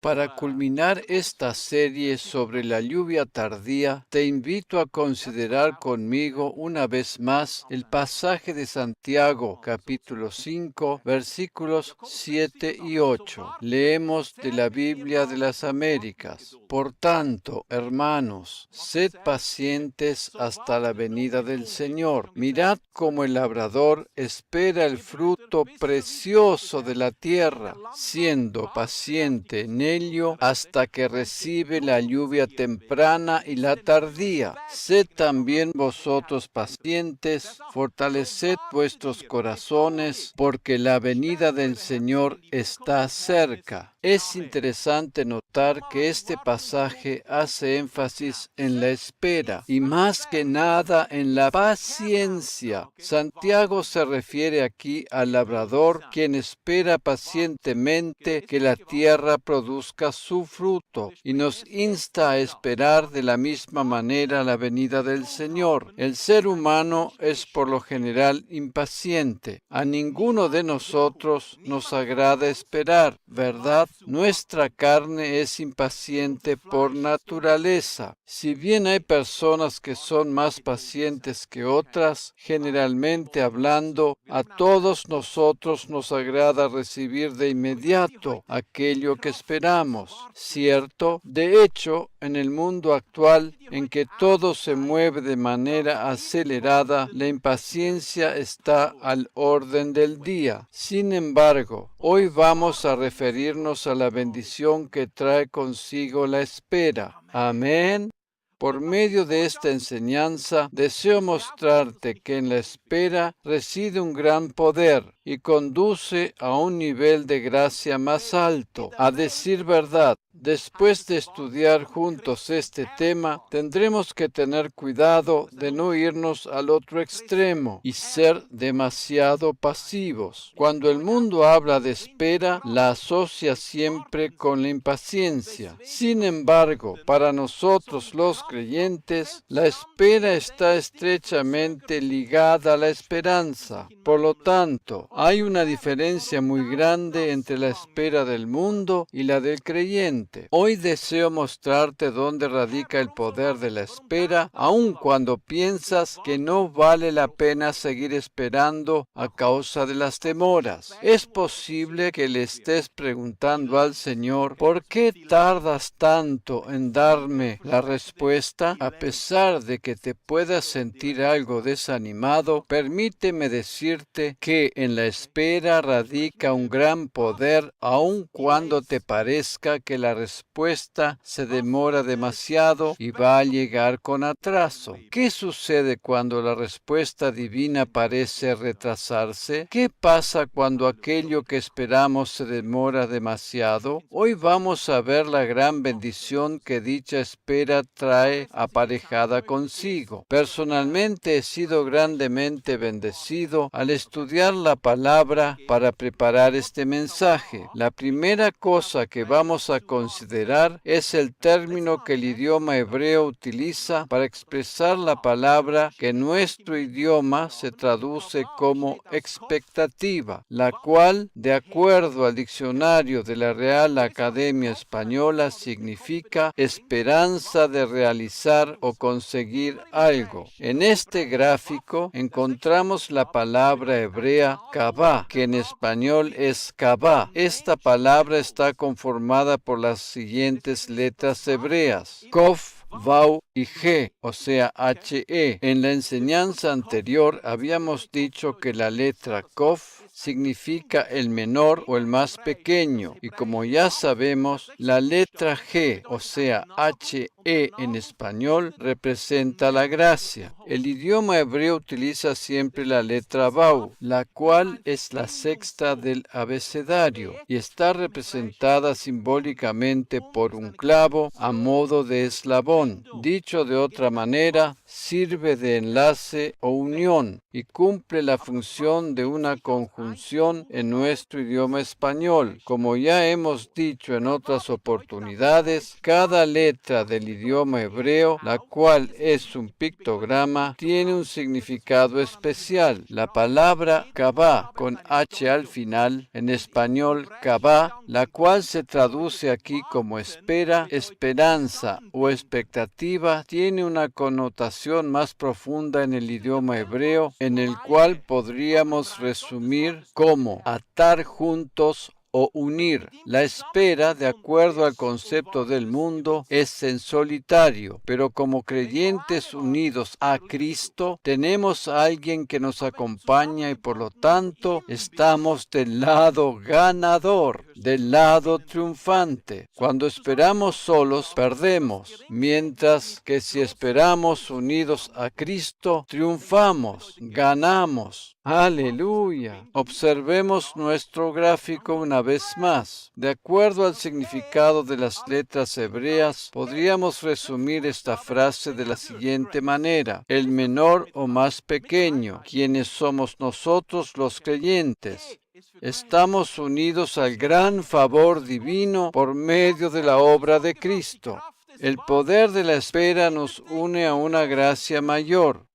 Para culminar esta serie sobre la lluvia tardía, te invito a considerar conmigo una vez más el pasaje de Santiago, capítulo 5, versículos 7 y 8. Leemos de la Biblia de las Américas. Por tanto, hermanos, sed pacientes hasta la venida del Señor. Mirad cómo el labrador espera el fruto precioso de la tierra, siendo paciente en ello hasta que recibe la lluvia temprana y la tardía. Sed también vosotros pacientes, fortaleced vuestros corazones, porque la venida del Señor está cerca. Es interesante notar que este pasaje hace énfasis en la espera y más que nada en la paciencia. Santiago se refiere aquí al labrador, quien espera pacientemente que la tierra produzca su fruto, y nos insta a esperar de la misma manera la venida del Señor. El ser humano es por lo general impaciente. A ninguno de nosotros nos agrada esperar, ¿verdad? Nuestra carne es impaciente por naturaleza. Si bien hay personas que son más pacientes que otras, generalmente hablando, a todos nosotros nos agrada recibir de inmediato aquello que esperamos, ¿cierto? De hecho, en el mundo actual, en que todo se mueve de manera acelerada, la impaciencia está al orden del día. Sin embargo, hoy vamos a referirnos a la bendición que trae consigo la espera. Amén. Por medio de esta enseñanza, deseo mostrarte que en la espera reside un gran poder y conduce a un nivel de gracia más alto. A decir verdad, después de estudiar juntos este tema, tendremos que tener cuidado de no irnos al otro extremo y ser demasiado pasivos. Cuando el mundo habla de espera, la asocia siempre con la impaciencia. Sin embargo, para nosotros los creyentes, la espera está estrechamente ligada a la esperanza. Por lo tanto, hay una diferencia muy grande entre la espera del mundo y la del creyente. Hoy deseo mostrarte dónde radica el poder de la espera, aun cuando piensas que no vale la pena seguir esperando a causa de las demoras. Es posible que le estés preguntando al Señor, ¿por qué tardas tanto en darme la respuesta? A pesar de que te puedas sentir algo desanimado, permíteme decirte que en la espera radica un gran poder, aun cuando te parezca que la respuesta se demora demasiado y va a llegar con atraso. ¿Qué sucede cuando la respuesta divina parece retrasarse? ¿Qué pasa cuando aquello que esperamos se demora demasiado? Hoy vamos a ver la gran bendición que dicha espera trae aparejada consigo. Personalmente he sido grandemente bendecido al estudiar la palabra para preparar este mensaje. La primera cosa que vamos a considerar es el término que el idioma hebreo utiliza para expresar la palabra que en nuestro idioma se traduce como expectativa, la cual, de acuerdo al diccionario de la Real Academia Española, significa esperanza de realizar o conseguir algo. En este gráfico encontramos la palabra hebrea kavá, que en español es kabá. Esta palabra está conformada por las siguientes letras hebreas: Kof, Vau y G, o sea, HE. En la enseñanza anterior habíamos dicho que la letra Kof significa el menor o el más pequeño, y como ya sabemos, la letra G, o sea, HE en español, representa la gracia. El idioma hebreo utiliza siempre la letra Vau, la cual es la sexta del abecedario, y está representada simbólicamente por un clavo a modo de eslabón. Dicho de otra manera, sirve de enlace o unión y cumple la función de una conjunción función en nuestro idioma español. Como ya hemos dicho en otras oportunidades, cada letra del idioma hebreo, la cual es un pictograma, tiene un significado especial. La palabra Kabá, con H al final, en español Kabá, la cual se traduce aquí como espera, esperanza o expectativa, tiene una connotación más profunda en el idioma hebreo, en el cual podríamos resumir como atar juntos o unir. La espera, de acuerdo al concepto del mundo, es en solitario, pero como creyentes unidos a Cristo, tenemos a alguien que nos acompaña y por lo tanto estamos del lado ganador, del lado triunfante. Cuando esperamos solos, perdemos, mientras que si esperamos unidos a Cristo, triunfamos, ganamos. ¡Aleluya! Observemos nuestro gráfico una vez más. De acuerdo al significado de las letras hebreas, podríamos resumir esta frase de la siguiente manera: el menor o más pequeño, quienes somos nosotros los creyentes. Estamos unidos al gran favor divino por medio de la obra de Cristo. El poder de la espera nos une a una gracia mayor.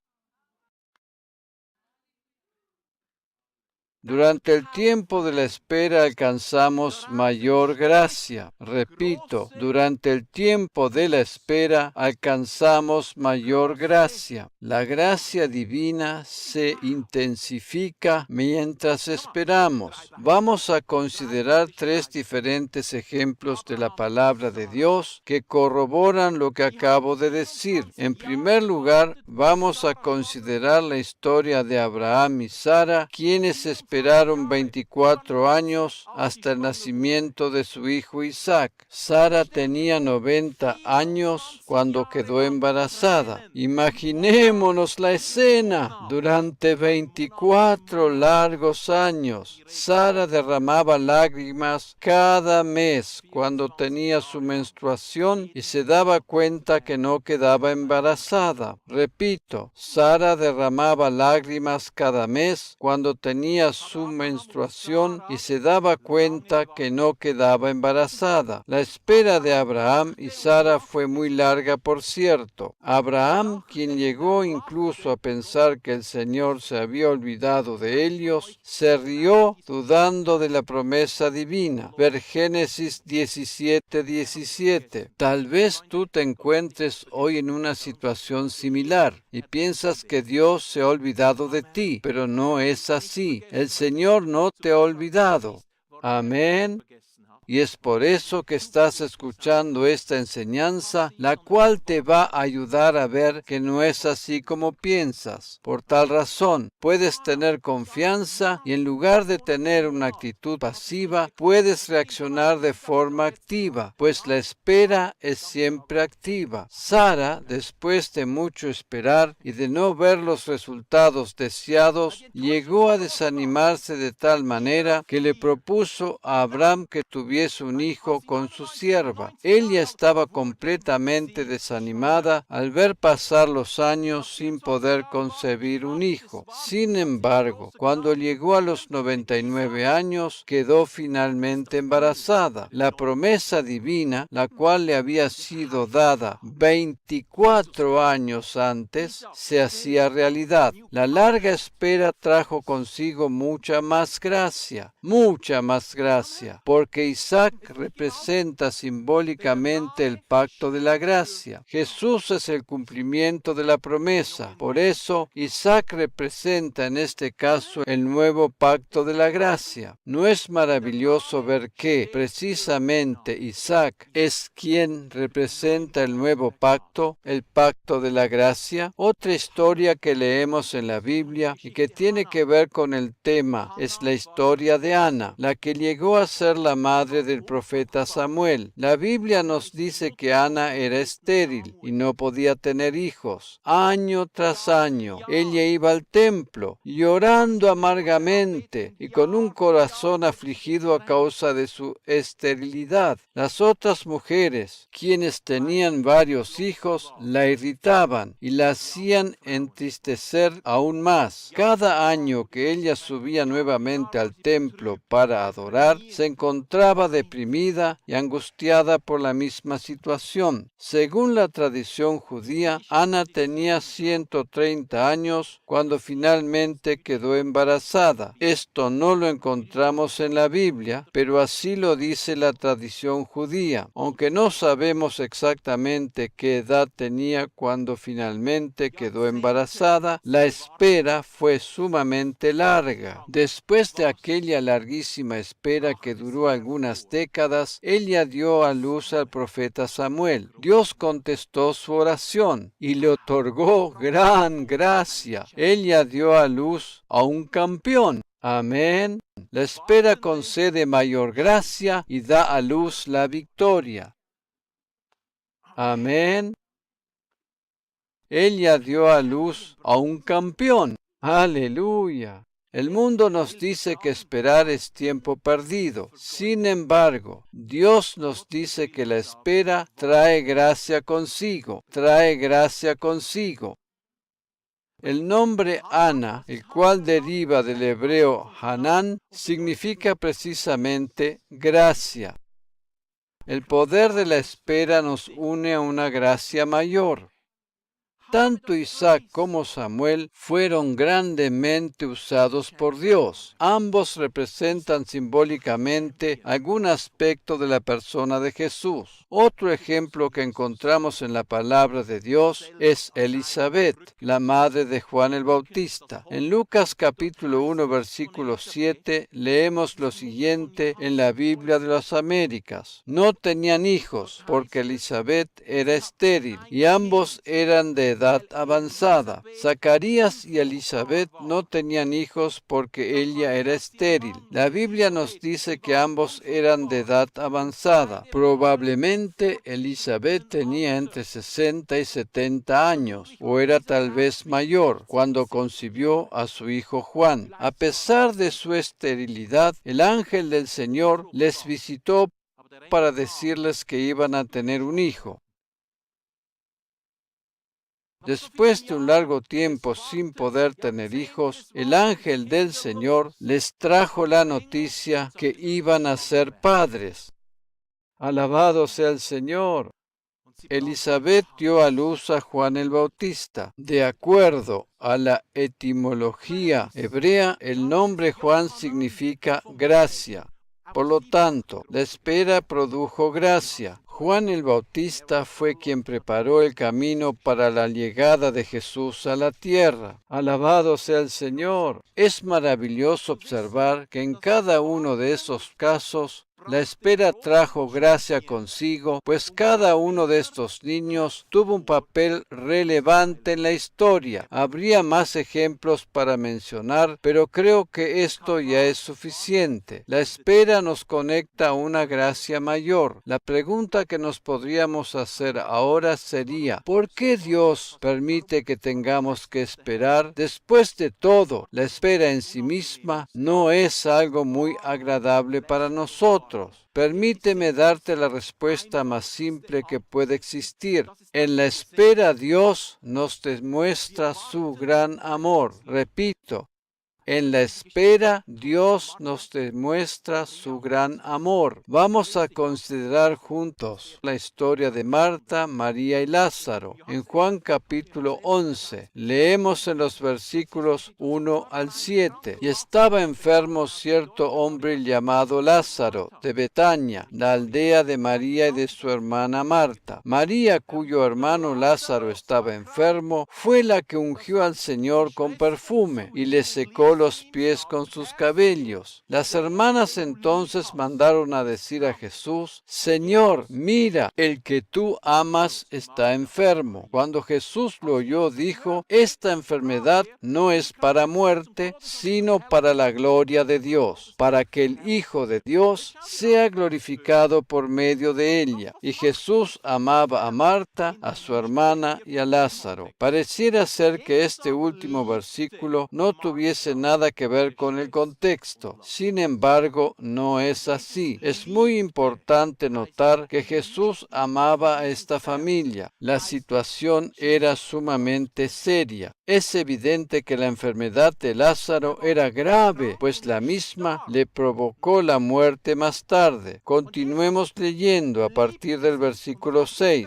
Durante el tiempo de la espera alcanzamos mayor gracia. Repito, durante el tiempo de la espera alcanzamos mayor gracia. La gracia divina se intensifica mientras esperamos. Vamos a considerar 3 diferentes ejemplos de la palabra de Dios que corroboran lo que acabo de decir. En primer lugar, vamos a considerar la historia de Abraham y Sara, quienes esperaron 24 años hasta el nacimiento de su hijo Isaac. Sara tenía 90 años cuando quedó embarazada. Imaginémonos la escena. Durante 24 largos años, Sara derramaba lágrimas cada mes cuando tenía su menstruación y se daba cuenta que no quedaba embarazada. Repito, Sara derramaba lágrimas cada mes cuando tenía su menstruación y se daba cuenta que no quedaba embarazada. La espera de Abraham y Sara fue muy larga, por cierto. Abraham, quien llegó incluso a pensar que el Señor se había olvidado de ellos, se rió dudando de la promesa divina. Ver Génesis 17:17. Tal vez tú te encuentres hoy en una situación similar y piensas que Dios se ha olvidado de ti, pero no es así. El Señor no te ha olvidado. Amén. Y es por eso que estás escuchando esta enseñanza, la cual te va a ayudar a ver que no es así como piensas. Por tal razón, puedes tener confianza y en lugar de tener una actitud pasiva, puedes reaccionar de forma activa, pues la espera es siempre activa. Sara, después de mucho esperar y de no ver los resultados deseados, llegó a desanimarse de tal manera que le propuso a Abraham que tuviese un hijo con su sierva. Ella estaba completamente desanimada al ver pasar los años sin poder concebir un hijo. Sin embargo, cuando llegó a los 99 años, quedó finalmente embarazada. La promesa divina, la cual le había sido dada 24 años antes, se hacía realidad. La larga espera trajo consigo mucha más gracia, porque Isaac representa simbólicamente el pacto de la gracia. Jesús es el cumplimiento de la promesa. Por eso, Isaac representa en este caso el nuevo pacto de la gracia. ¿No es maravilloso ver que precisamente Isaac es quien representa el nuevo pacto, el pacto de la gracia? Otra historia que leemos en la Biblia y que tiene que ver con el tema es la historia de Ana, la que llegó a ser la madre madre del profeta Samuel. La Biblia nos dice que Ana era estéril y no podía tener hijos. Año tras año, ella iba al templo, llorando amargamente y con un corazón afligido a causa de su esterilidad. Las otras mujeres, quienes tenían varios hijos, la irritaban y la hacían entristecer aún más. Cada año que ella subía nuevamente al templo para adorar, se encontraba deprimida y angustiada por la misma situación. Según la tradición judía, Ana tenía 130 años cuando finalmente quedó embarazada. Esto no lo encontramos en la Biblia, pero así lo dice la tradición judía, aunque no sabemos exactamente qué edad tenía cuando finalmente quedó embarazada. La espera fue sumamente larga. Después de aquella larguísima espera que duró algunas décadas, ella dio a luz al profeta Samuel. Dios contestó su oración y le otorgó gran gracia. Ella dio a luz a un campeón. Amén. La espera concede mayor gracia y da a luz la victoria. Amén. Ella dio a luz a un campeón. Aleluya. El mundo nos dice que esperar es tiempo perdido. Sin embargo, Dios nos dice que la espera trae gracia consigo. Trae gracia consigo. El nombre Ana, el cual deriva del hebreo Hanán, significa precisamente gracia. El poder de la espera nos une a una gracia mayor. Tanto Isaac como Samuel fueron grandemente usados por Dios. Ambos representan simbólicamente algún aspecto de la persona de Jesús. Otro ejemplo que encontramos en la palabra de Dios es Elizabeth, la madre de Juan el Bautista. En Lucas capítulo 1, versículo 7, leemos lo siguiente en la Biblia de las Américas. No tenían hijos, porque Elizabeth era estéril, y ambos eran de edad avanzada. Zacarías y Elizabeth no tenían hijos porque ella era estéril. La Biblia nos dice que ambos eran de edad avanzada. Probablemente Elizabeth tenía entre 60 y 70 años, o era tal vez mayor, cuando concibió a su hijo Juan. A pesar de su esterilidad, el ángel del Señor les visitó para decirles que iban a tener un hijo. Después de un largo tiempo sin poder tener hijos, el ángel del Señor les trajo la noticia que iban a ser padres. Alabado sea el Señor. Elizabeth dio a luz a Juan el Bautista. De acuerdo a la etimología hebrea, el nombre Juan significa gracia. Por lo tanto, la espera produjo gracia. Juan el Bautista fue quien preparó el camino para la llegada de Jesús a la tierra. Alabado sea el Señor. Es maravilloso observar que en cada uno de esos casos la espera trajo gracia consigo, pues cada uno de estos niños tuvo un papel relevante en la historia. Habría más ejemplos para mencionar, pero creo que esto ya es suficiente. La espera nos conecta a una gracia mayor. La pregunta que nos podríamos hacer ahora sería, ¿por qué Dios permite que tengamos que esperar? Después de todo, la espera en sí misma no es algo muy agradable para nosotros. Permíteme darte la respuesta más simple que puede existir. En la espera Dios nos demuestra su gran amor. Repito, en la espera, Dios nos demuestra su gran amor. Vamos a considerar juntos la historia de Marta, María y Lázaro. En Juan capítulo 11, leemos en los versículos 1 al 7. Y estaba enfermo cierto hombre llamado Lázaro, de Betania, la aldea de María y de su hermana Marta. María, cuyo hermano Lázaro estaba enfermo, fue la que ungió al Señor con perfume y le secó los pies con sus cabellos. Las hermanas entonces mandaron a decir a Jesús: Señor, mira, el que tú amas está enfermo. Cuando Jesús lo oyó, dijo: esta enfermedad no es para muerte, sino para la gloria de Dios, para que el Hijo de Dios sea glorificado por medio de ella. Y Jesús amaba a Marta, a su hermana y a Lázaro. Pareciera ser que este último versículo no tuviese nada que ver con el contexto. Sin embargo, no es así. Es muy importante notar que Jesús amaba a esta familia. La situación era sumamente seria. Es evidente que la enfermedad de Lázaro era grave, pues la misma le provocó la muerte más tarde. Continuemos leyendo a partir del versículo 6.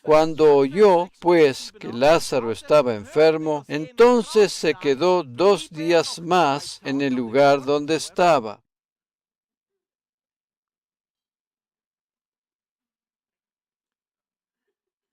Cuando oyó, pues, que Lázaro estaba enfermo, entonces se quedó 2 días más en el lugar donde estaba.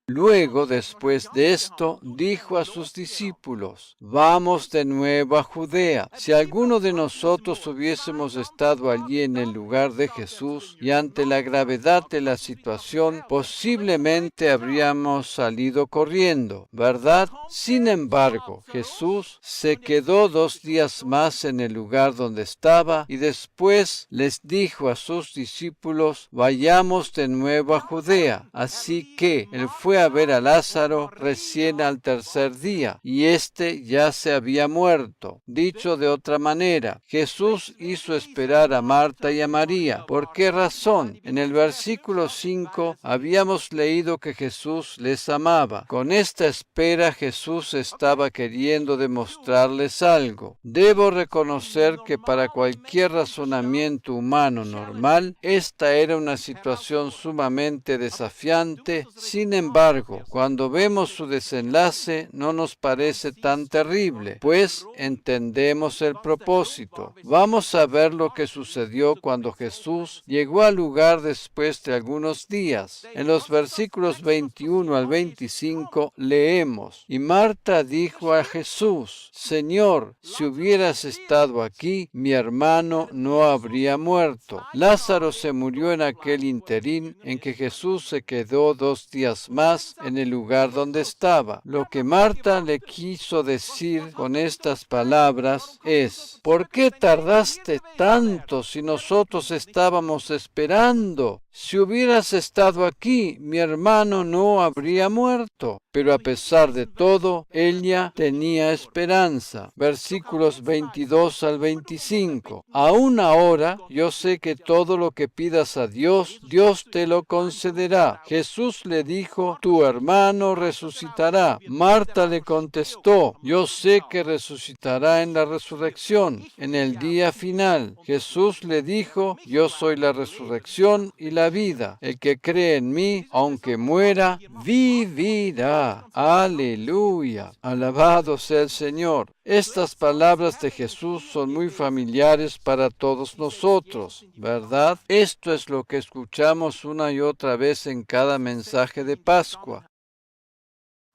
Luego, después de esto, dijo a sus discípulos: vamos de nuevo a Judea. Si alguno de nosotros hubiésemos estado allí en el lugar de Jesús y ante la gravedad de la situación, posiblemente habríamos salido corriendo, ¿verdad? Sin embargo, Jesús se quedó 2 días más en el lugar donde estaba y después les dijo a sus discípulos: vayamos de nuevo a Judea. Así que él fue a ver a Lázaro recién al 3er día, y éste ya se había muerto. Dicho de otra manera, Jesús hizo esperar a Marta y a María. ¿Por qué razón? En el versículo 5 habíamos leído que Jesús les amaba. Con esta espera Jesús estaba queriendo demostrarles algo. Debo reconocer que para cualquier razonamiento humano normal, esta era una situación sumamente desafiante. Sin embargo, cuando vemos su desenlace, no nos parece tan terrible, pues entendemos el propósito. Vamos a ver lo que sucedió cuando Jesús llegó al lugar después de algunos días. En los versículos 21 al 25 leemos: y Marta dijo a Jesús: Señor, si hubieras estado aquí, mi hermano no habría muerto. Lázaro se murió en aquel interín en que Jesús se quedó 2 días más en el lugar donde estaba. Lo que Marta le quiso decir con estas palabras es: ¿por qué tardaste tanto si nosotros estábamos esperando? Si hubieras estado aquí, mi hermano no habría muerto. Pero a pesar de todo, ella tenía esperanza. Versículos 22 al 25. Aún ahora, yo sé que todo lo que pidas a Dios, Dios te lo concederá. Jesús le dijo: tu hermano resucitará. Marta le contestó: yo sé que resucitará en la resurrección, en el día final. Jesús le dijo: yo soy la resurrección y la vida. El que cree en mí, aunque muera, vivirá. Aleluya. Alabado sea el Señor. Estas palabras de Jesús son muy familiares para todos nosotros, ¿verdad? Esto es lo que escuchamos una y otra vez en cada mensaje de Pascua.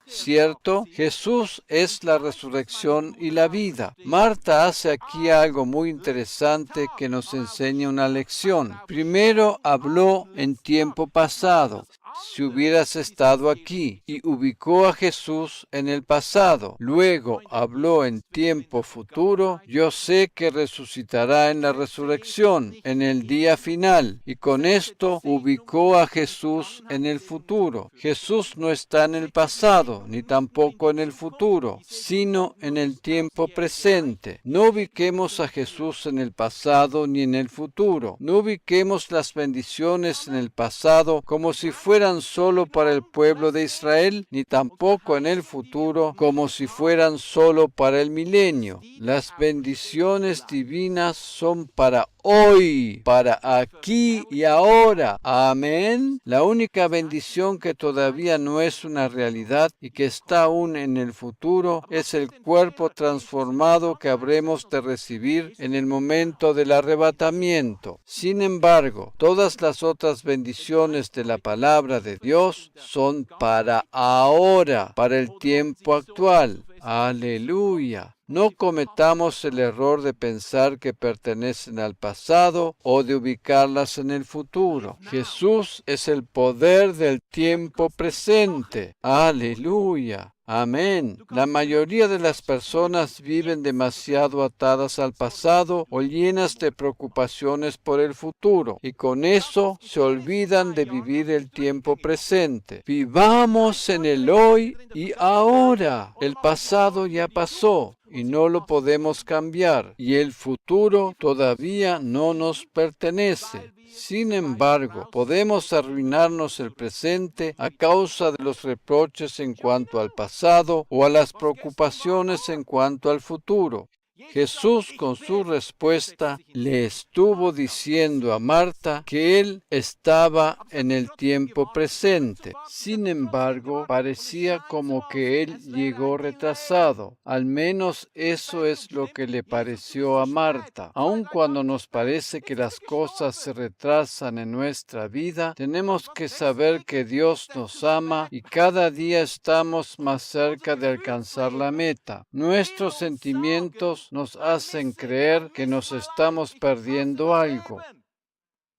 ¿Cierto? Jesús es la resurrección y la vida. Marta hace aquí algo muy interesante que nos enseña una lección. Primero habló en tiempo pasado: si hubieras estado aquí, y ubicó a Jesús en el pasado. Luego habló en tiempo futuro: yo sé que resucitará en la resurrección, en el día final. Y con esto ubicó a Jesús en el futuro. Jesús no está en el pasado, ni tampoco en el futuro, sino en el tiempo presente. No ubiquemos a Jesús en el pasado ni en el futuro. No ubiquemos las bendiciones en el pasado como si fueran solo para el pueblo de Israel, ni tampoco en el futuro como si fueran solo para el milenio. Las bendiciones divinas son para hoy, para aquí y ahora. Amén. La única bendición que todavía no es una realidad y que está aún en el futuro es el cuerpo transformado que habremos de recibir en el momento del arrebatamiento. Sin embargo, todas las otras bendiciones de la palabra de Dios son para ahora, para el tiempo actual. Aleluya. No cometamos el error de pensar que pertenecen al pasado o de ubicarlas en el futuro. Jesús es el poder del tiempo presente. Aleluya. Amén. La mayoría de las personas viven demasiado atadas al pasado o llenas de preocupaciones por el futuro, y con eso se olvidan de vivir el tiempo presente. Vivamos en el hoy y ahora. El pasado ya pasó y no lo podemos cambiar, y el futuro todavía no nos pertenece. Sin embargo, podemos arruinarnos el presente a causa de los reproches en cuanto al pasado o a las preocupaciones en cuanto al futuro. Jesús, con su respuesta, le estuvo diciendo a Marta que él estaba en el tiempo presente. Sin embargo, parecía como que él llegó retrasado. Al menos eso es lo que le pareció a Marta. Aun cuando nos parece que las cosas se retrasan en nuestra vida, tenemos que saber que Dios nos ama y cada día estamos más cerca de alcanzar la meta. Nuestros sentimientos nos hacen creer que nos estamos perdiendo algo,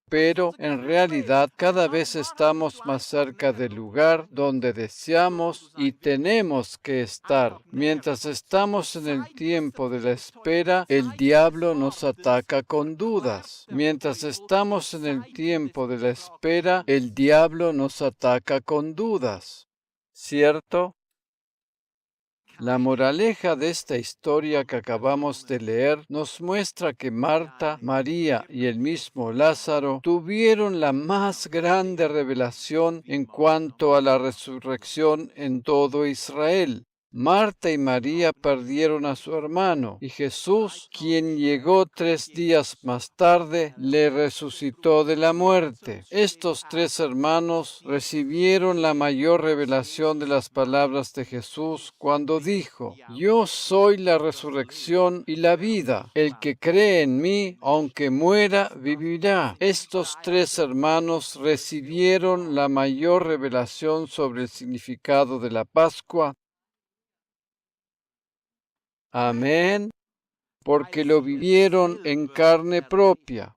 pero en realidad cada vez estamos más cerca del lugar donde deseamos y tenemos que estar. Mientras estamos en el tiempo de la espera, el diablo nos ataca con dudas. Mientras estamos en el tiempo de la espera, el diablo nos ataca con dudas. ¿Cierto? La moraleja de esta historia que acabamos de leer nos muestra que Marta, María y el mismo Lázaro tuvieron la más grande revelación en cuanto a la resurrección en todo Israel. Marta y María perdieron a su hermano, y Jesús, quien llegó 3 días más tarde, le resucitó de la muerte. Estos 3 hermanos recibieron la mayor revelación de las palabras de Jesús cuando dijo: Yo soy la resurrección y la vida. El que cree en mí, aunque muera, vivirá. Estos 3 hermanos recibieron la mayor revelación sobre el significado de la Pascua. Amén, porque lo vivieron en carne propia.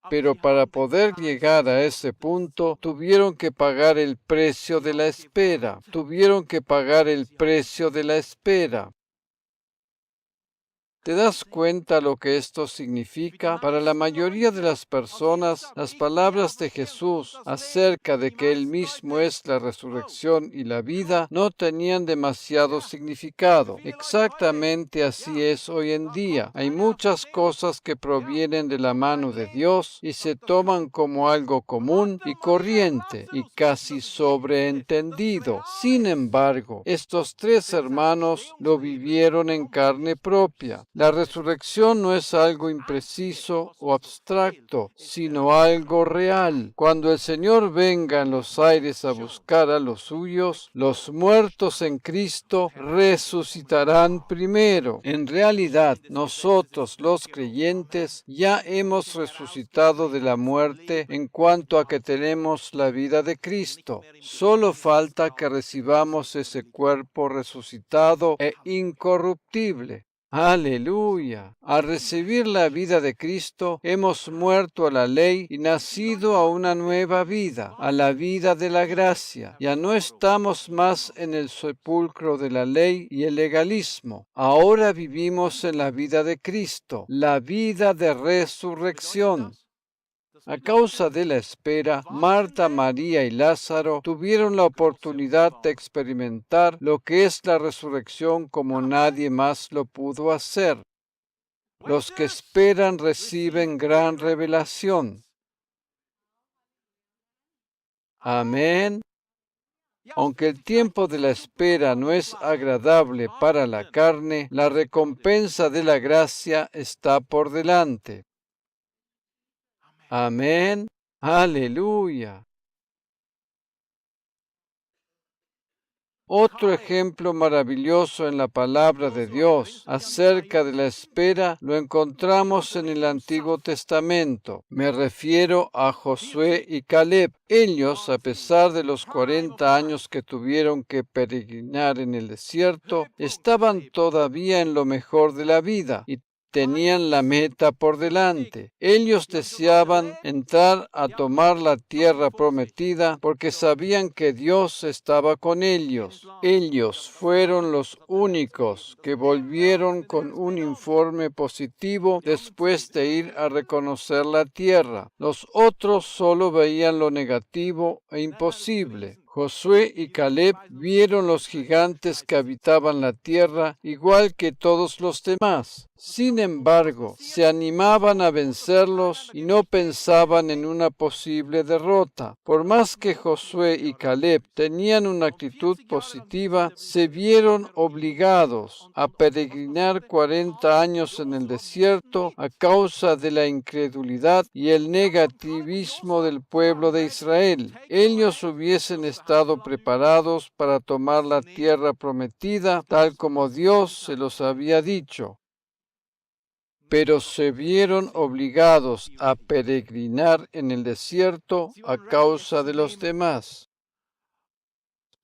Pero para poder llegar a ese punto, tuvieron que pagar el precio de la espera. Tuvieron que pagar el precio de la espera. ¿Te das cuenta lo que esto significa? Para la mayoría de las personas, las palabras de Jesús acerca de que Él mismo es la resurrección y la vida no tenían demasiado significado. Exactamente así es hoy en día. Hay muchas cosas que provienen de la mano de Dios y se toman como algo común y corriente y casi sobreentendido. Sin embargo, estos 3 hermanos lo vivieron en carne propia. La resurrección no es algo impreciso o abstracto, sino algo real. Cuando el Señor venga en los aires a buscar a los suyos, los muertos en Cristo resucitarán primero. En realidad, nosotros los creyentes ya hemos resucitado de la muerte en cuanto a que tenemos la vida de Cristo. Solo falta que recibamos ese cuerpo resucitado e incorruptible. Aleluya. Al recibir la vida de Cristo, hemos muerto a la ley y nacido a una nueva vida, a la vida de la gracia. Ya no estamos más en el sepulcro de la ley y el legalismo. Ahora vivimos en la vida de Cristo, la vida de resurrección. A causa de la espera, Marta, María y Lázaro tuvieron la oportunidad de experimentar lo que es la resurrección como nadie más lo pudo hacer. Los que esperan reciben gran revelación. Amén. Aunque el tiempo de la espera no es agradable para la carne, la recompensa de la gracia está por delante. Amén. Aleluya. Otro ejemplo maravilloso en la palabra de Dios acerca de la espera lo encontramos en el Antiguo Testamento. Me refiero a Josué y Caleb. Ellos, a pesar de los 40 años que tuvieron que peregrinar en el desierto, estaban todavía en lo mejor de la vida y tenían la meta por delante. Ellos deseaban entrar a tomar la tierra prometida porque sabían que Dios estaba con ellos. Ellos fueron los únicos que volvieron con un informe positivo después de ir a reconocer la tierra. Los otros solo veían lo negativo e imposible. Josué y Caleb vieron los gigantes que habitaban la tierra igual que todos los demás. Sin embargo, se animaban a vencerlos y no pensaban en una posible derrota. Por más que Josué y Caleb tenían una actitud positiva, se vieron obligados a peregrinar 40 años en el desierto a causa de la incredulidad y el negativismo del pueblo de Israel. Ellos hubiesen estado preparados para tomar la tierra prometida tal como Dios se los había dicho, pero se vieron obligados a peregrinar en el desierto a causa de los demás.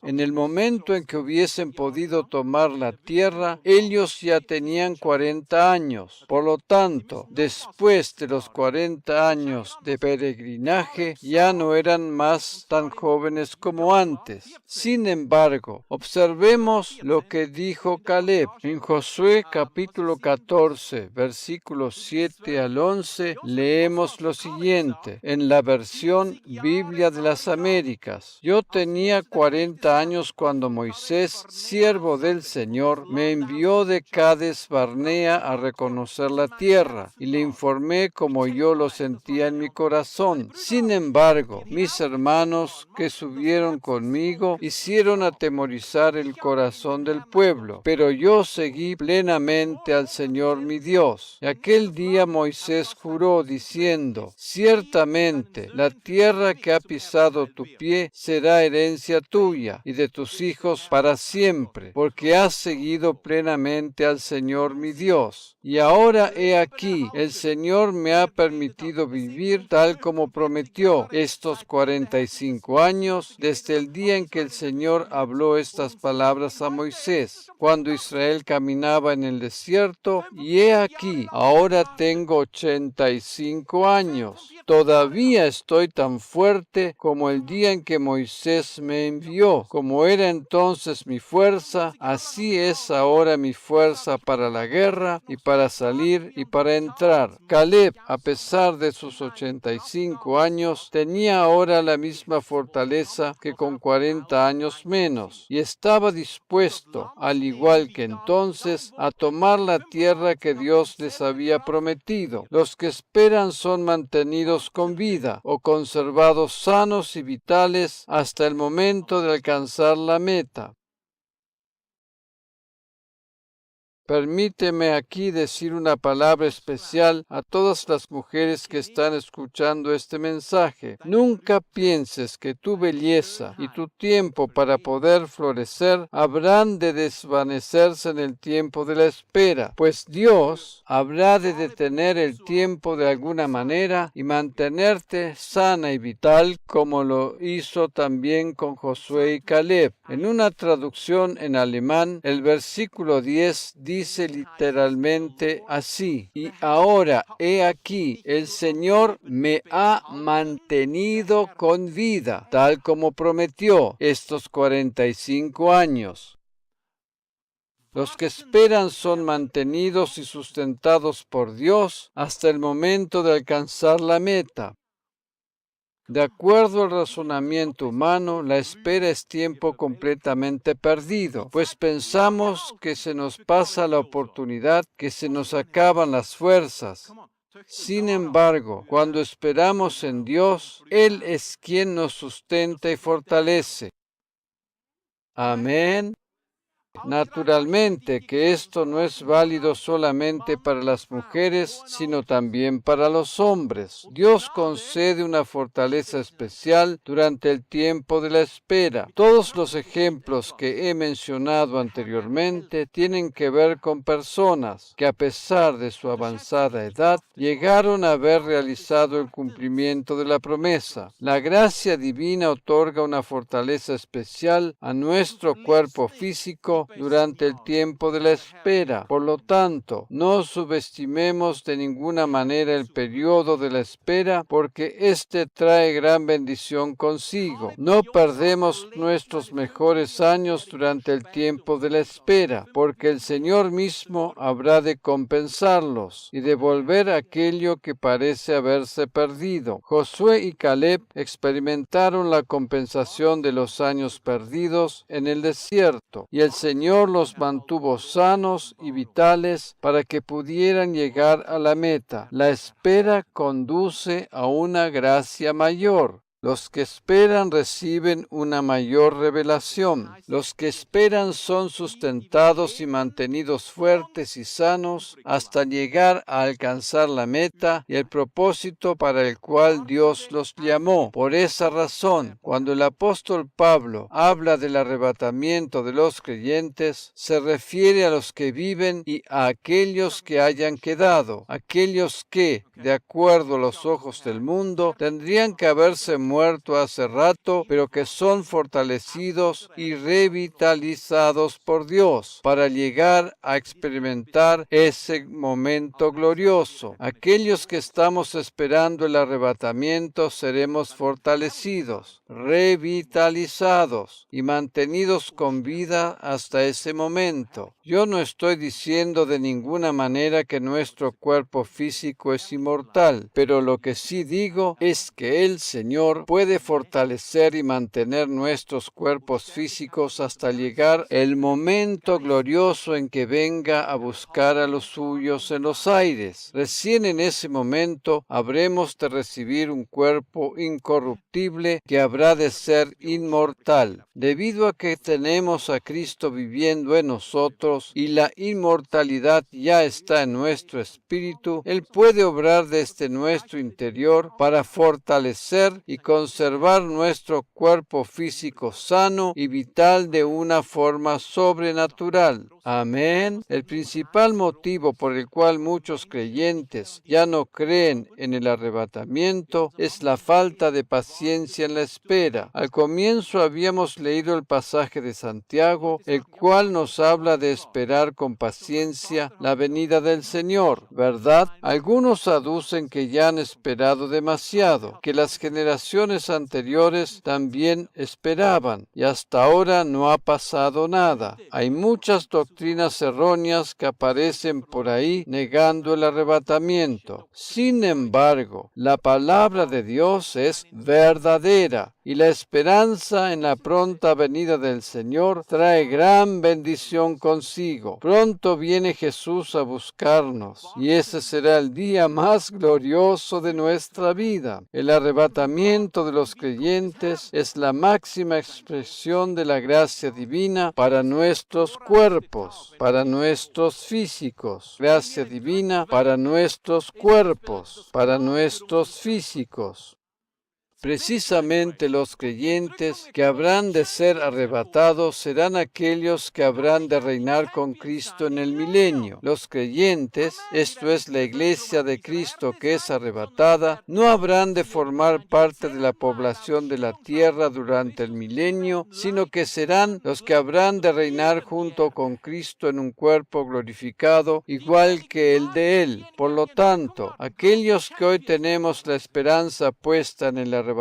En el momento en que hubiesen podido tomar la tierra, ellos ya tenían 40 años. Por lo tanto, después de los 40 años de peregrinaje, ya no eran más tan jóvenes como antes. Sin embargo, observemos lo que dijo Caleb. En Josué capítulo 14, versículos 7 al 11, leemos lo siguiente, en la versión Biblia de las Américas. Yo tenía 40 años cuando Moisés, siervo del Señor, me envió de Cades Barnea a reconocer la tierra, y le informé como yo lo sentía en mi corazón. Sin embargo, mis hermanos que subieron conmigo hicieron atemorizar el corazón del pueblo, pero yo seguí plenamente al Señor mi Dios. Y aquel día Moisés juró diciendo, ciertamente la tierra que ha pisado tu pie será herencia tuya y de tus hijos para siempre, porque has seguido plenamente al Señor mi Dios. Y ahora he aquí, el Señor me ha permitido vivir tal como prometió estos 45 años desde el día en que el Señor habló estas palabras a Moisés, cuando Israel caminaba en el desierto, y he aquí, ahora tengo 85 años. Todavía estoy tan fuerte como el día en que Moisés me envió. Como era entonces mi fuerza, así es ahora mi fuerza para la guerra y para salir y para entrar. Caleb, a pesar de sus 85 años, tenía ahora la misma fortaleza que con 40 años menos y estaba dispuesto, al igual que entonces, a tomar la tierra que Dios les había prometido. Los que esperan son mantenidos con vida o conservados sanos y vitales hasta el momento de alcanzar la meta. Permíteme aquí decir una palabra especial a todas las mujeres que están escuchando este mensaje. Nunca pienses que tu belleza y tu tiempo para poder florecer habrán de desvanecerse en el tiempo de la espera, pues Dios habrá de detener el tiempo de alguna manera y mantenerte sana y vital como lo hizo también con Josué y Caleb. En una traducción en alemán, el versículo 10 dice literalmente así, y ahora, he aquí, el Señor me ha mantenido con vida, tal como prometió estos 45 años. Los que esperan son mantenidos y sustentados por Dios hasta el momento de alcanzar la meta. De acuerdo al razonamiento humano, la espera es tiempo completamente perdido, pues pensamos que se nos pasa la oportunidad, que se nos acaban las fuerzas. Sin embargo, cuando esperamos en Dios, Él es quien nos sustenta y fortalece. Amén. Naturalmente que esto no es válido solamente para las mujeres, sino también para los hombres. Dios concede una fortaleza especial durante el tiempo de la espera. Todos los ejemplos que he mencionado anteriormente tienen que ver con personas que, a pesar de su avanzada edad, llegaron a haber realizado el cumplimiento de la promesa. La gracia divina otorga una fortaleza especial a nuestro cuerpo físico durante el tiempo de la espera. Por lo tanto, no subestimemos de ninguna manera el periodo de la espera, porque éste trae gran bendición consigo. No perdemos nuestros mejores años durante el tiempo de la espera, porque el Señor mismo habrá de compensarlos y devolver aquello que parece haberse perdido. Josué y Caleb experimentaron la compensación de los años perdidos en el desierto, y el Señor los mantuvo sanos y vitales para que pudieran llegar a la meta. La espera conduce a una gracia mayor. Los que esperan reciben una mayor revelación. Los que esperan son sustentados y mantenidos fuertes y sanos hasta llegar a alcanzar la meta y el propósito para el cual Dios los llamó. Por esa razón, cuando el apóstol Pablo habla del arrebatamiento de los creyentes, se refiere a los que viven y a aquellos que hayan quedado, aquellos que, de acuerdo a los ojos del mundo, tendrían que haberse muerto hace rato, pero que son fortalecidos y revitalizados por Dios para llegar a experimentar ese momento glorioso. Aquellos que estamos esperando el arrebatamiento seremos fortalecidos, revitalizados y mantenidos con vida hasta ese momento. Yo no estoy diciendo de ninguna manera que nuestro cuerpo físico es inmortal, pero lo que sí digo es que el Señor puede fortalecer y mantener nuestros cuerpos físicos hasta llegar el momento glorioso en que venga a buscar a los suyos en los aires. Recién en ese momento habremos de recibir un cuerpo incorruptible que habrá de ser inmortal. Debido a que tenemos a Cristo viviendo en nosotros y la inmortalidad ya está en nuestro espíritu, Él puede obrar desde nuestro interior para fortalecer y conservar nuestro cuerpo físico sano y vital de una forma sobrenatural. Amén. El principal motivo por el cual muchos creyentes ya no creen en el arrebatamiento es la falta de paciencia en la espera. Al comienzo habíamos leído el pasaje de Santiago, el cual nos habla de esperar con paciencia la venida del Señor, ¿verdad? Algunos aducen que ya han esperado demasiado, que las generaciones anteriores también esperaban y hasta ahora no ha pasado nada. Hay muchas doctrinas erróneas que aparecen por ahí negando el arrebatamiento. Sin embargo, la palabra de Dios es verdadera y la esperanza en la pronta venida del Señor trae gran bendición consigo. Pronto viene Jesús a buscarnos y ese será el día más glorioso de nuestra vida. El arrebatamiento de los creyentes es la máxima expresión de la gracia divina para nuestros cuerpos, para nuestros físicos. Gracia divina para nuestros cuerpos, para nuestros físicos. Precisamente los creyentes que habrán de ser arrebatados serán aquellos que habrán de reinar con Cristo en el milenio. Los creyentes, esto es la iglesia de Cristo que es arrebatada, no habrán de formar parte de la población de la tierra durante el milenio, sino que serán los que habrán de reinar junto con Cristo en un cuerpo glorificado, igual que el de Él. Por lo tanto, aquellos que hoy tenemos la esperanza puesta en el arrebatamiento,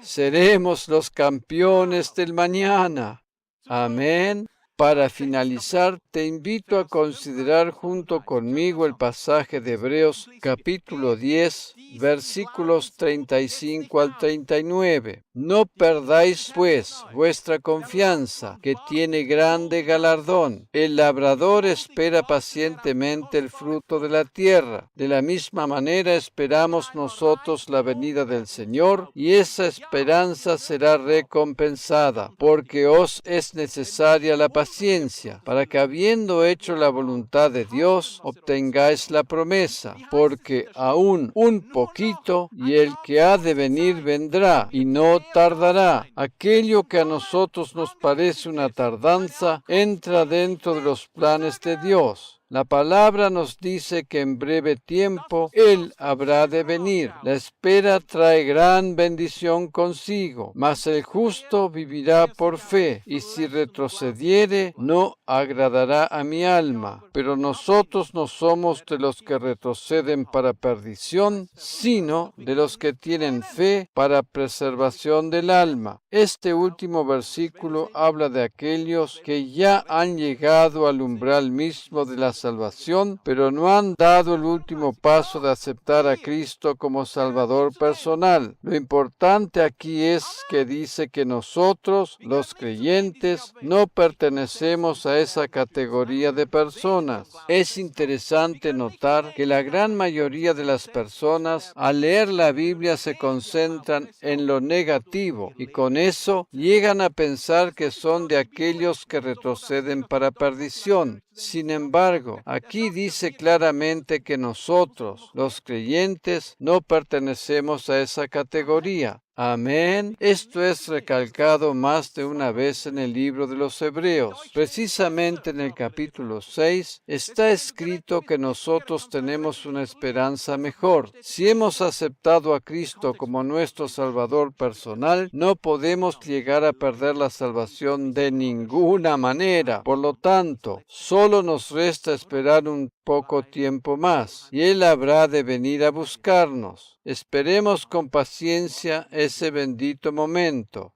seremos los campeones del mañana. Amén. Para finalizar, te invito a considerar junto conmigo el pasaje de Hebreos capítulo 10, versículos 35 al 39. No perdáis, pues, vuestra confianza, que tiene grande galardón. El labrador espera pacientemente el fruto de la tierra. De la misma manera esperamos nosotros la venida del Señor, y esa esperanza será recompensada, porque os es necesaria la paciencia, para que habiendo hecho la voluntad de Dios, obtengáis la promesa, porque aún un poquito, y el que ha de venir vendrá, y no tardará. Aquello que a nosotros nos parece una tardanza, entra dentro de los planes de Dios. La palabra nos dice que en breve tiempo Él habrá de venir. La espera trae gran bendición consigo, mas el justo vivirá por fe, y si retrocediere, no agradará a mi alma. Pero nosotros no somos de los que retroceden para perdición, sino de los que tienen fe para preservación del alma. Este último versículo habla de aquellos que ya han llegado al umbral mismo de la salvación, pero no han dado el último paso de aceptar a Cristo como Salvador personal. Lo importante aquí es que dice que nosotros, los creyentes, no pertenecemos a esa categoría de personas. Es interesante notar que la gran mayoría de las personas, al leer la Biblia, se concentran en lo negativo y con eso llegan a pensar que son de aquellos que retroceden para perdición. Sin embargo, aquí dice claramente que nosotros, los creyentes, no pertenecemos a esa categoría. Amén. Esto es recalcado más de una vez en el libro de los Hebreos. Precisamente en el capítulo 6 está escrito que nosotros tenemos una esperanza mejor. Si hemos aceptado a Cristo como nuestro Salvador personal, no podemos llegar a perder la salvación de ninguna manera. Por lo tanto, solo nos resta esperar un poco tiempo más, y Él habrá de venir a buscarnos. Esperemos con paciencia ese bendito momento.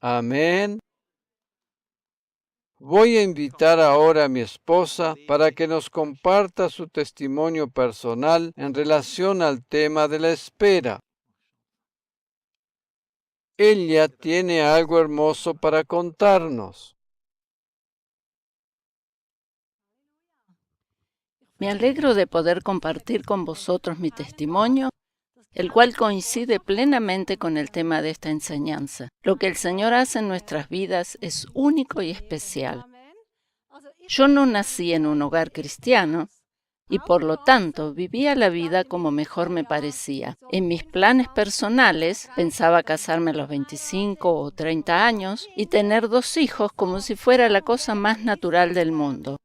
Amén. Voy a invitar ahora a mi esposa para que nos comparta su testimonio personal en relación al tema de la espera. Ella tiene algo hermoso para contarnos. Me alegro de poder compartir con vosotros mi testimonio, el cual coincide plenamente con el tema de esta enseñanza. Lo que el Señor hace en nuestras vidas es único y especial. Yo no nací en un hogar cristiano y por lo tanto vivía la vida como mejor me parecía. En mis planes personales pensaba casarme a los 25 o 30 años y tener 2 hijos como si fuera la cosa más natural del mundo.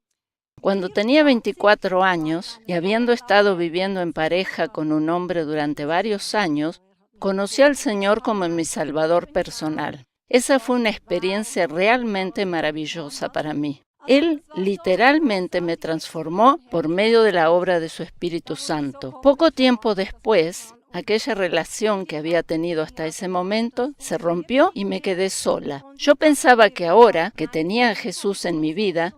Cuando tenía 24 años y habiendo estado viviendo en pareja con un hombre durante varios años, conocí al Señor como mi Salvador personal. Esa fue una experiencia realmente maravillosa para mí. Él literalmente me transformó por medio de la obra de su Espíritu Santo. Poco tiempo después, aquella relación que había tenido hasta ese momento se rompió y me quedé sola. Yo pensaba que ahora que tenía a Jesús en mi vida,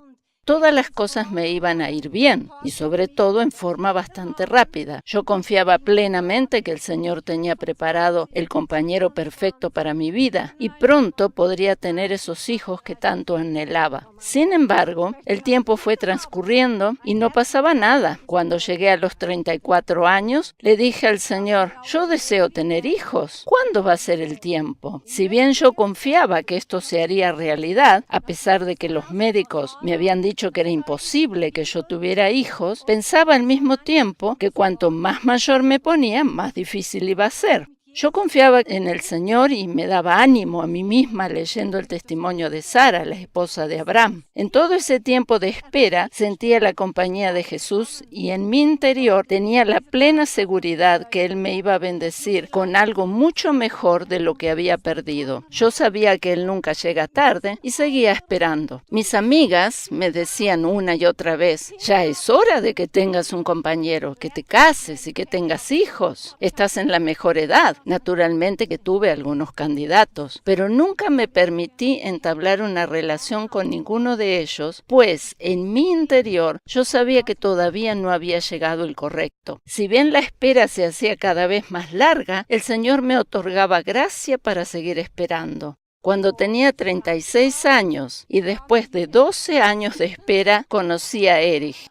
todas las cosas me iban a ir bien, y sobre todo en forma bastante rápida. Yo confiaba plenamente que el Señor tenía preparado el compañero perfecto para mi vida, y pronto podría tener esos hijos que tanto anhelaba. Sin embargo, el tiempo fue transcurriendo y no pasaba nada. Cuando llegué a los 34 años, le dije al Señor, yo deseo tener hijos. ¿Cuándo va a ser el tiempo? Si bien yo confiaba que esto se haría realidad, a pesar de que los médicos me habían dicho que era imposible que yo tuviera hijos, pensaba al mismo tiempo que cuanto más mayor me ponía, más difícil iba a ser. Yo confiaba en el Señor y me daba ánimo a mí misma leyendo el testimonio de Sara, la esposa de Abraham. En todo ese tiempo de espera sentía la compañía de Jesús y en mi interior tenía la plena seguridad que Él me iba a bendecir con algo mucho mejor de lo que había perdido. Yo sabía que Él nunca llega tarde y seguía esperando. Mis amigas me decían una y otra vez, ya es hora de que tengas un compañero, que te cases y que tengas hijos. Estás en la mejor edad. Naturalmente que tuve algunos candidatos, pero nunca me permití entablar una relación con ninguno de ellos, pues en mi interior yo sabía que todavía no había llegado el correcto. Si bien la espera se hacía cada vez más larga, el Señor me otorgaba gracia para seguir esperando. Cuando tenía 36 años y después de 12 años de espera, conocí a Erich.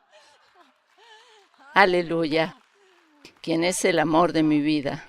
Aleluya, quien es el amor de mi vida.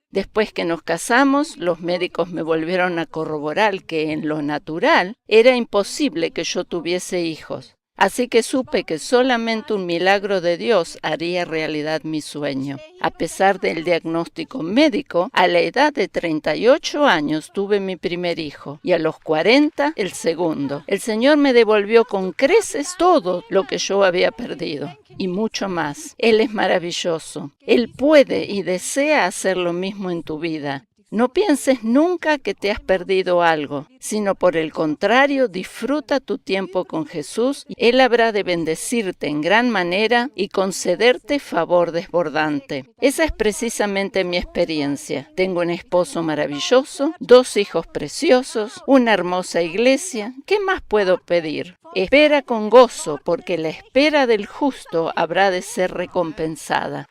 Después que nos casamos, los médicos me volvieron a corroborar que en lo natural era imposible que yo tuviese hijos. Así que supe que solamente un milagro de Dios haría realidad mi sueño. A pesar del diagnóstico médico, a la edad de 38 años tuve mi primer hijo y a los 40 el segundo. El Señor me devolvió con creces todo lo que yo había perdido y mucho más. Él es maravilloso. Él puede y desea hacer lo mismo en tu vida. No pienses nunca que te has perdido algo, sino por el contrario, disfruta tu tiempo con Jesús. Él habrá de bendecirte en gran manera y concederte favor desbordante. Esa es precisamente mi experiencia. Tengo un esposo maravilloso, 2 hijos preciosos, una hermosa iglesia. ¿Qué más puedo pedir? Espera con gozo, porque la espera del justo habrá de ser recompensada.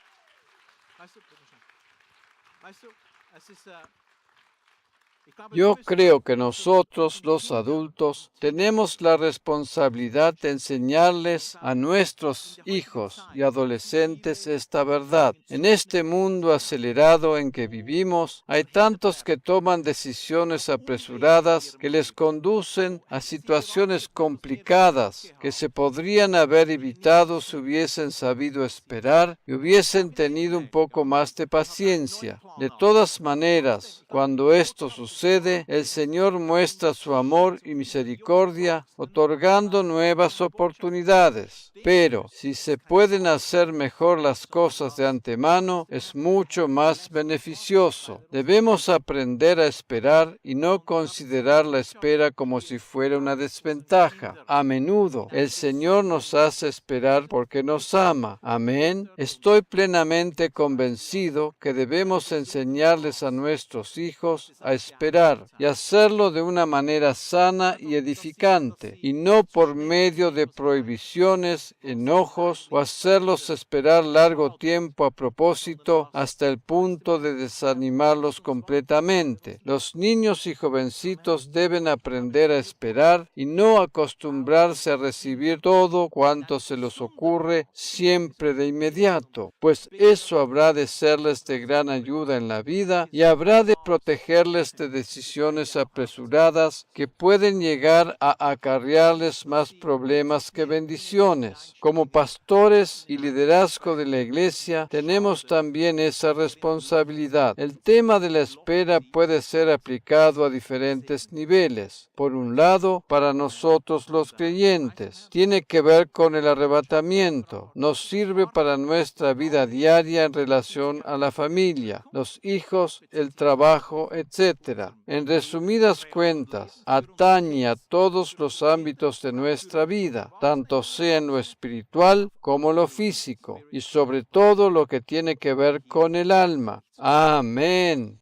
Yo creo que nosotros, los adultos, tenemos la responsabilidad de enseñarles a nuestros hijos y adolescentes esta verdad. En este mundo acelerado en que vivimos, hay tantos que toman decisiones apresuradas que les conducen a situaciones complicadas que se podrían haber evitado si hubiesen sabido esperar y hubiesen tenido un poco más de paciencia. De todas maneras, cuando esto sucede, el Señor muestra su amor y misericordia, otorgando nuevas oportunidades. Pero si se pueden hacer mejor las cosas de antemano, es mucho más beneficioso. Debemos aprender a esperar y no considerar la espera como si fuera una desventaja. A menudo, el Señor nos hace esperar porque nos ama. Amén. Estoy plenamente convencido que debemos enseñarles a nuestros hijos a esperar y hacerlo de una manera sana y edificante, y no por medio de prohibiciones, enojos o hacerlos esperar largo tiempo a propósito hasta el punto de desanimarlos completamente. Los niños y jovencitos deben aprender a esperar y no acostumbrarse a recibir todo cuanto se les ocurre siempre de inmediato, pues eso habrá de serles de gran ayuda en la vida y habrá de protegerles de decisiones apresuradas que pueden llegar a acarrearles más problemas que bendiciones. Como pastores y liderazgo de la iglesia, tenemos también esa responsabilidad. El tema de la espera puede ser aplicado a diferentes niveles. Por un lado, para nosotros los creyentes, tiene que ver con el arrebatamiento. Nos sirve para nuestra vida diaria en relación a la familia, los hijos, el trabajo, etc. En resumidas cuentas, atañe a todos los ámbitos de nuestra vida, tanto sea en lo espiritual como lo físico, y sobre todo lo que tiene que ver con el alma. Amén.